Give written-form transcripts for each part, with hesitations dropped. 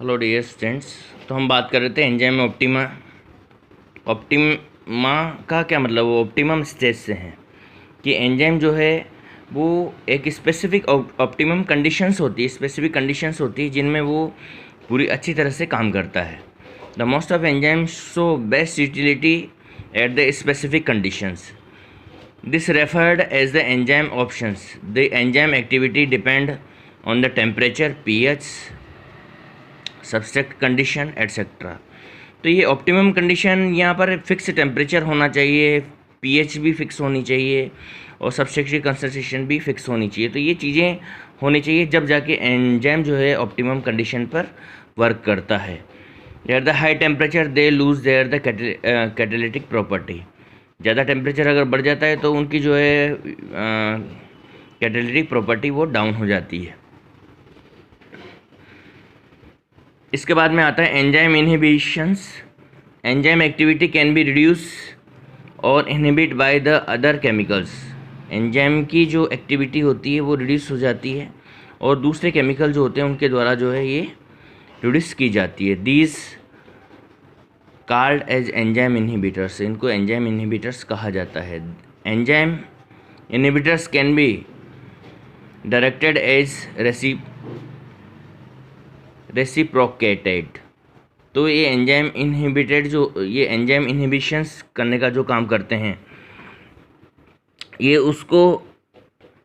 Hello dear students. तो हम बात कर रहे थे एंजाइम ऑप्टिमा। ऑप्टिमा का क्या मतलब, वो ऑप्टिमम स्टेज से है कि एंजाइम जो है वो एक स्पेसिफिक ऑप्टिमम कंडीशंस होती है, स्पेसिफिक कंडीशंस होती है जिनमें वो पूरी अच्छी तरह से काम करता है। The most of enzyme show best utility at the specific conditions. This referred as the enzyme options. The enzyme activity depend on the temperature, pH, substrate condition etcetera. तो ये ऑप्टिमम कंडीशन, यहाँ पर फिक्स टेम्परेचर होना चाहिए, pH भी fix होनी चाहिए और सब्सट्रैक्ट की कंसंट्रेशन भी फिक्स होनी चाहिए। तो ये चीज़ें होनी चाहिए जब जाके एंजाइम जो है ऑप्टिमम कंडीशन पर वर्क करता है। At the high temperature they lose their the catalytic property. ज़्यादा टेम्परेचर अगर बढ़ जाता है तो उनकी जो है कैटालिटिक प्रॉपर्टी वो डाउन हो जाती है। इसके बाद में आता है enzyme inhibitions. Enzyme activity can be reduce और inhibit by the other chemicals. Enzyme की जो एक्टिविटी होती है वो रिड्यूस हो जाती है और दूसरे केमिकल जो होते हैं उनके द्वारा जो है ये रिड्यूस की जाती है। These called as enzyme inhibitors. इनको एंजाइम इनहिबिटर्स कहा जाता है। Enzyme inhibitors can be directed as reciprocated. तो ये एंजाइम इनहिबिटेड, जो ये एंजाइम इनहिबिशंस करने का जो काम करते हैं ये उसको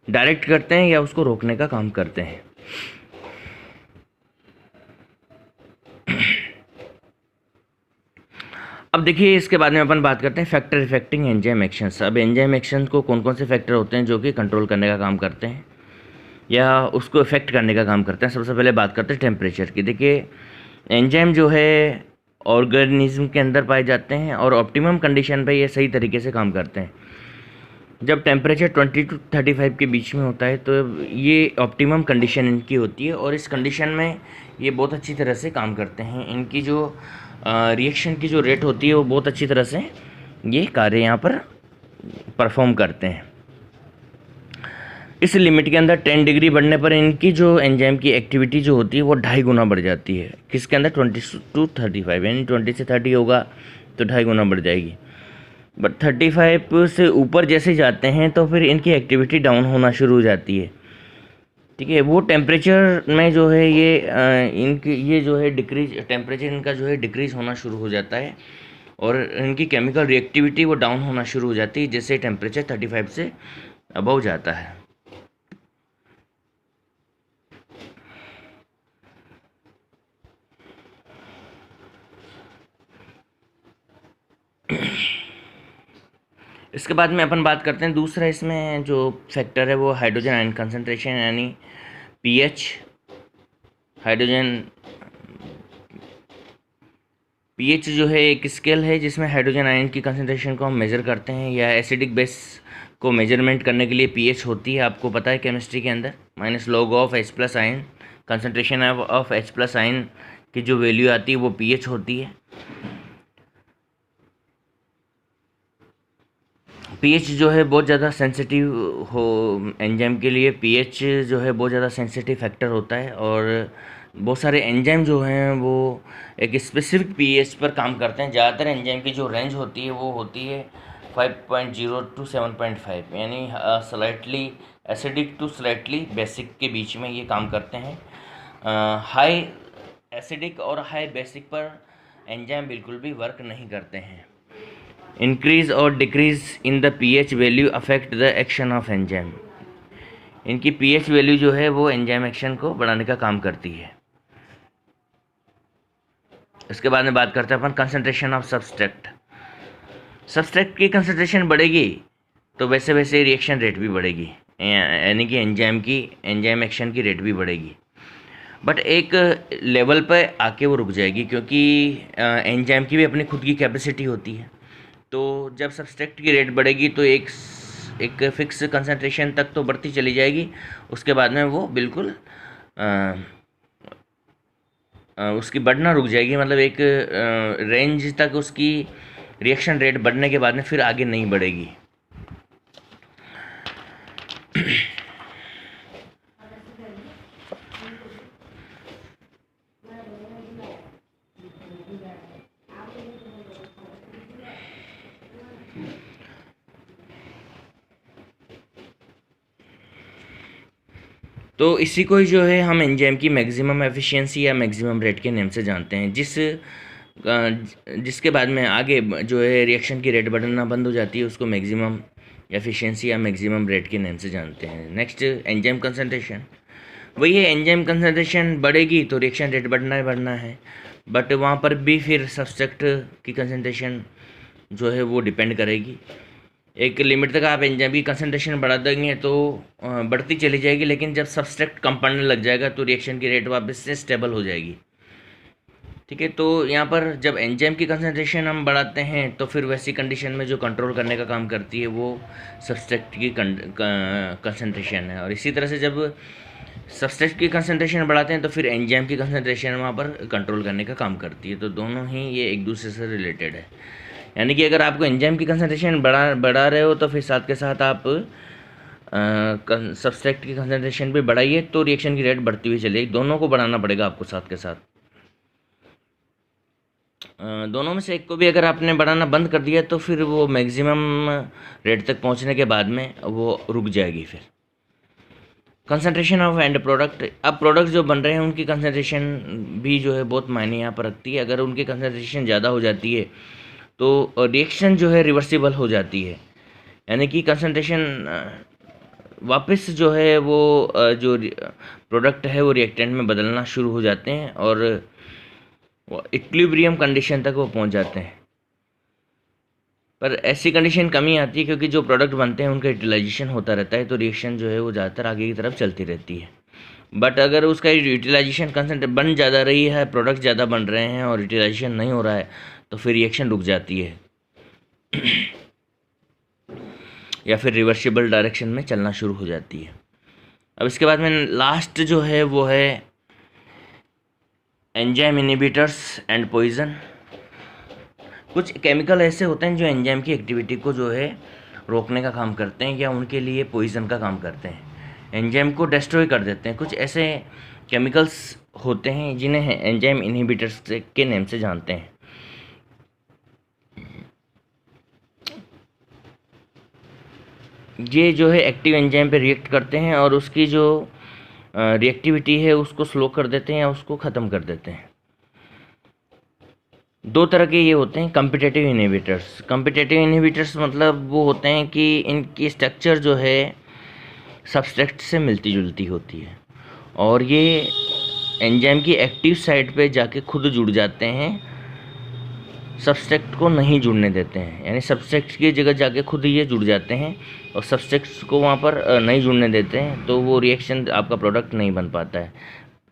डायरेक्ट करते हैं या उसको रोकने का काम करते हैं। अब देखिए, इसके बाद में अपन बात करते हैं फैक्टर इफेक्टिंग एंजाइम एक्शंस। अब एंजाइम एक्शन को कौन कौन से फैक्टर होते हैं जो कि कंट्रोल करने का काम करते हैं या उसको इफेक्ट करने का काम करते हैं। सबसे पहले बात करते हैं टेम्परेचर की। देखिए, एंजाइम जो है ऑर्गेनिज्म के अंदर पाए जाते हैं और ऑप्टिमम कंडीशन पे ये सही तरीके से काम करते हैं। जब टेम्परेचर 20 to 35 के बीच में होता है तो ये ऑप्टिमम कंडीशन इनकी होती है और इस कंडीशन में ये बहुत अच्छी तरह से काम करते हैं। इनकी जो रिएक्शन की जो रेट होती है वो बहुत अच्छी तरह से ये कार्य यहाँ पर परफॉर्म करते हैं। इस लिमिट के अंदर 10 डिग्री बढ़ने पर इनकी जो एंजाइम की एक्टिविटी जो होती है वो 2.5 गुना बढ़ जाती है। किसके अंदर? 20 to 35, यानी 20 से 30 होगा तो 2.5 गुना बढ़ जाएगी। बट 35 से ऊपर जैसे जाते हैं तो फिर इनकी एक्टिविटी डाउन होना शुरू हो जाती है। ठीक है, वो टेम्परेचर में जो है ये इनकी ये जो है डिक्रीज, टेम्परेचर इनका जो है डिक्रीज होना शुरू हो जाता है और इनकी केमिकल रिएक्टिविटी वो डाउन होना शुरू हो जाती है जैसे टेम्परेचर 35 से अबव जाता है। इसके बाद में अपन बात करते हैं दूसरा इसमें जो फैक्टर है वो हाइड्रोजन आयन कंसंट्रेशन, यानी pH। हाइड्रोजन pH जो है एक स्केल है जिसमें हाइड्रोजन आयन की कंसंट्रेशन को हम मेज़र करते हैं, या एसिडिक बेस को मेजरमेंट करने के लिए pH होती है। आपको पता है केमिस्ट्री के अंदर -log of H+ ion, concentration of H+ ion की जो वैल्यू आती है वो pH होती है। pH जो है बहुत ज़्यादा सेंसिटिव हो एंजाइम के लिए। pH जो है बहुत ज़्यादा सेंसिटिव फैक्टर होता है और बहुत सारे एंजाइम जो हैं वो एक स्पेसिफिक pH पर काम करते हैं। ज़्यादातर एंजाइम की जो रेंज होती है वो होती है 5.0 to 7.5, यानी slightly acidic to slightly basic के बीच में ये काम करते हैं। हाई एसिडिक और हाई बेसिक पर एंजाइम बिल्कुल भी वर्क नहीं करते हैं। इंक्रीज और decrease in the pH value affect the action of enzyme. इनकी pH वैल्यू जो है वो एंजाइम एक्शन को बढ़ाने का काम करती है। इसके बाद में बात करते हैं अपन कंसंट्रेशन ऑफ सब्सट्रैक्ट। सब्सट्रैक्ट की कंसंट्रेशन बढ़ेगी तो वैसे वैसे रिएक्शन रेट भी बढ़ेगी, यानी कि एंजाइम एक्शन की रेट भी बढ़ेगी। बट एक लेवल पर आके वो रुक जाएगी क्योंकि एंजाइम की भी अपनी खुद की कैपेसिटी होती है। तो जब सब्सट्रैक्ट की रेट बढ़ेगी तो एक फिक्स कंसंट्रेशन तक तो बढ़ती चली जाएगी, उसके बाद में वो बिल्कुल उसकी बढ़ना रुक जाएगी। मतलब एक रेंज तक उसकी रिएक्शन रेट बढ़ने के बाद में फिर आगे नहीं बढ़ेगी। तो इसी को ही जो है हम एंजाइम की मैक्सिमम एफिशिएंसी या मैक्सिमम रेट के नेम से जानते हैं, जिसके बाद में आगे जो है रिएक्शन की रेट बढ़ना बंद हो जाती है, उसको मैक्सिमम एफिशिएंसी या मैक्सिमम रेट के नेम से जानते हैं। नेक्स्ट एंजाइम कंसंट्रेशन, वही है, एंजाइम कंसंट्रेशन बढ़ेगी तो रिएक्शन रेट बढ़ना है, बट वहाँ पर भी फिर सब्सट्रेट की कंसंट्रेशन जो है वो डिपेंड करेगी। एक लिमिट तक आप एंजाइम की कंसंट्रेशन बढ़ा देंगे तो बढ़ती चली जाएगी, लेकिन जब सब्सट्रेट कम पड़ने लग जाएगा तो रिएक्शन की रेट वापस से स्टेबल हो जाएगी। ठीक है, तो यहाँ पर जब एंजाइम की कंसंट्रेशन हम बढ़ाते हैं तो फिर वैसी कंडीशन में जो कंट्रोल करने का काम करती है वो सब्सट्रेट की कंसंट्रेशन है, और इसी तरह से जब सब्सट्रेट की कंसंट्रेशन बढ़ाते हैं तो फिर एंजाइम की कंसंट्रेशन वहाँ पर कंट्रोल करने का काम करती है। तो दोनों ही ये एक दूसरे से रिलेटेड है, यानी कि अगर आपको एंजाइम की कंसंट्रेशन बढ़ा रहे हो तो फिर साथ के साथ आप सब्सट्रेट की कंसंट्रेशन भी बढ़ाइए तो रिएक्शन की रेट बढ़ती हुई चलेगी। दोनों को बढ़ाना पड़ेगा आपको साथ के साथ। दोनों में से एक को भी अगर आपने बढ़ाना बंद कर दिया तो फिर वो मैक्सिमम रेट तक पहुंचने के बाद में वो रुक जाएगी। फिर कंसंट्रेशन ऑफ एंड प्रोडक्ट, अब प्रोडक्ट जो बन रहे हैं उनकी कंसंट्रेशन भी जो है बहुत मायने यहाँ पर रखती है। अगर उनकी कंसंट्रेशन ज़्यादा हो जाती है तो रिएक्शन जो है रिवर्सिबल हो जाती है, यानी कि कंसंट्रेशन वापस जो है वो जो प्रोडक्ट है वो रिएक्टेंट में बदलना शुरू हो जाते हैं और इक्विलिब्रियम कंडीशन तक वो पहुंच जाते हैं। पर ऐसी कंडीशन कमी आती है क्योंकि जो प्रोडक्ट बनते हैं उनका यूटिलाइजेशन होता रहता है, तो रिएक्शन जो है वो ज़्यादातर आगे की तरफ चलती रहती है। बट अगर उसका यूटिलाइजेशन कंसंट्रेट बन ज़्यादा रही है, प्रोडक्ट ज़्यादा बन रहे हैं और यूटिलाइजेशन नहीं हो रहा है तो फिर रिएक्शन रुक जाती है या फिर रिवर्सिबल डायरेक्शन में चलना शुरू हो जाती है। अब इसके बाद में लास्ट जो है वो है एंजाइम इनहिबिटर्स एंड पॉइजन। कुछ केमिकल ऐसे होते हैं जो एंजाइम की एक्टिविटी को जो है रोकने का काम करते हैं या उनके लिए पॉइजन का काम करते हैं, एंजाइम को डिस्ट्रॉय कर देते हैं। कुछ ऐसे केमिकल्स होते हैं जिन्हें एंजाइम इनहिबिटर्स के नेम से जानते हैं। ये जो है एक्टिव एंजाइम पे रिएक्ट करते हैं और उसकी जो रिएक्टिविटी है उसको स्लो कर देते हैं या उसको ख़त्म कर देते हैं। दो तरह के ये होते हैं कम्पिटिटिव इनहिबिटर्स। कम्पिटिटिव इनहिबिटर्स मतलब वो होते हैं कि इनकी स्ट्रक्चर जो है सब्सट्रेट से मिलती जुलती होती है और ये एंजाइम की एक्टिव साइट पे जाके खुद जुड़ जाते हैं, सब्सट्रेट को नहीं जुड़ने देते हैं। यानी सब्सट्रेट की जगह जाके खुद ये जुड़ जाते हैं और सब्सट्रेट्स को वहाँ पर नहीं जुड़ने देते हैं, तो वो रिएक्शन आपका प्रोडक्ट नहीं बन पाता है।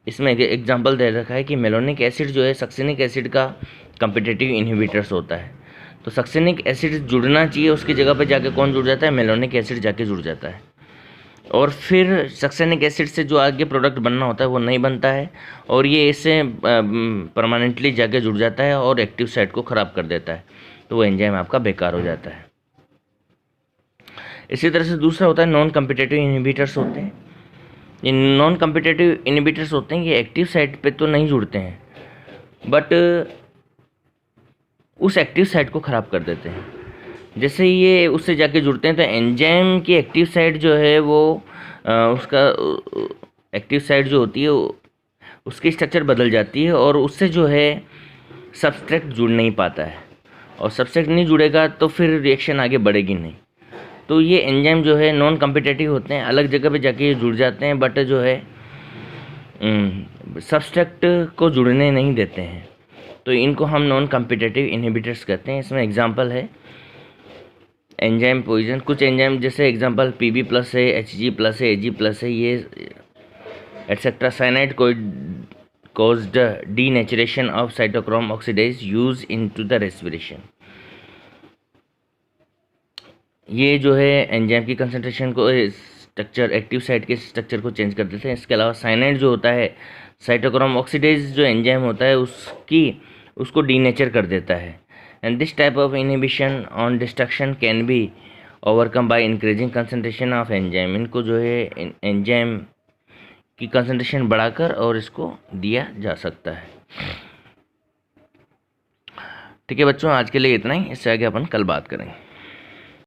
इसमें एक एग्जांपल दे रखा है कि मेलोनिक एसिड जो है सक्सिनिक एसिड का कम्पिटिटिव इनहिबिटर्स होता है। तो सक्सिनिक एसिड जुड़ना चाहिए, उसकी जगह पे जाके कौन जुड़ जाता है, मेलोनिक एसिड जाके जुड़ जाता है और फिर सक्सिनिक एसिड से जो आगे प्रोडक्ट बनना होता है वो नहीं बनता है और ये इससे परमानेंटली जाके जुड़ जाता है और एक्टिव साइट को ख़राब कर देता है, तो वो एंजाइम आपका बेकार हो जाता है। इसी तरह से दूसरा होता है नॉन कम्पिटिटिव इनहिबिटर्स होते हैं। ये नॉन कम्पिटिटिव इनहिबिटर्स होते हैं, ये एक्टिव साइट पे तो नहीं जुड़ते हैं बट उस एक्टिव साइट को ख़राब कर देते हैं। जैसे ये उससे जाके जुड़ते हैं तो एंजाइम की एक्टिव साइट जो है वो उसका एक्टिव साइट जो होती है उसकी स्ट्रक्चर बदल जाती है और उससे जो है सब्सट्रेट जुड़ नहीं पाता है और सब्सट्रेट नहीं जुड़ेगा तो फिर रिएक्शन आगे बढ़ेगी नहीं। तो ये एंजाइम जो है नॉन कम्पिटिटिव होते हैं, अलग जगह पे जाके ये जुड़ जाते हैं बट जो है सब्सट्रेट को जुड़ने नहीं देते हैं, तो इनको हम नॉन कम्पिटिटिव इनहिबिटर्स कहते हैं। इसमें एग्जांपल है एंजाइम पॉइजन। कुछ एंजाइम जैसे एग्जांपल Pb+ है, Hg+ है, Ag+ है, ये etcetera cyanide caused denaturation of cytochrome oxidase used into the respiration। ये जो है एंजाइम की कंसंट्रेशन को स्ट्रक्चर एक्टिव साइट के स्ट्रक्चर को चेंज कर देते हैं। इसके अलावा साइनाइड जो होता है साइटोक्रोम ऑक्सीडेज जो एंजाइम होता है उसको डीनेचर कर देता है। And this type of inhibition on destruction can be overcome by increasing concentration of enzyme. इनको जो है एंजाइम की कंसंट्रेशन बढ़ाकर और इसको दिया जा सकता है। ठीक है बच्चों, आज के लिए इतना ही, इससे आगे अपन कल बात करेंगे।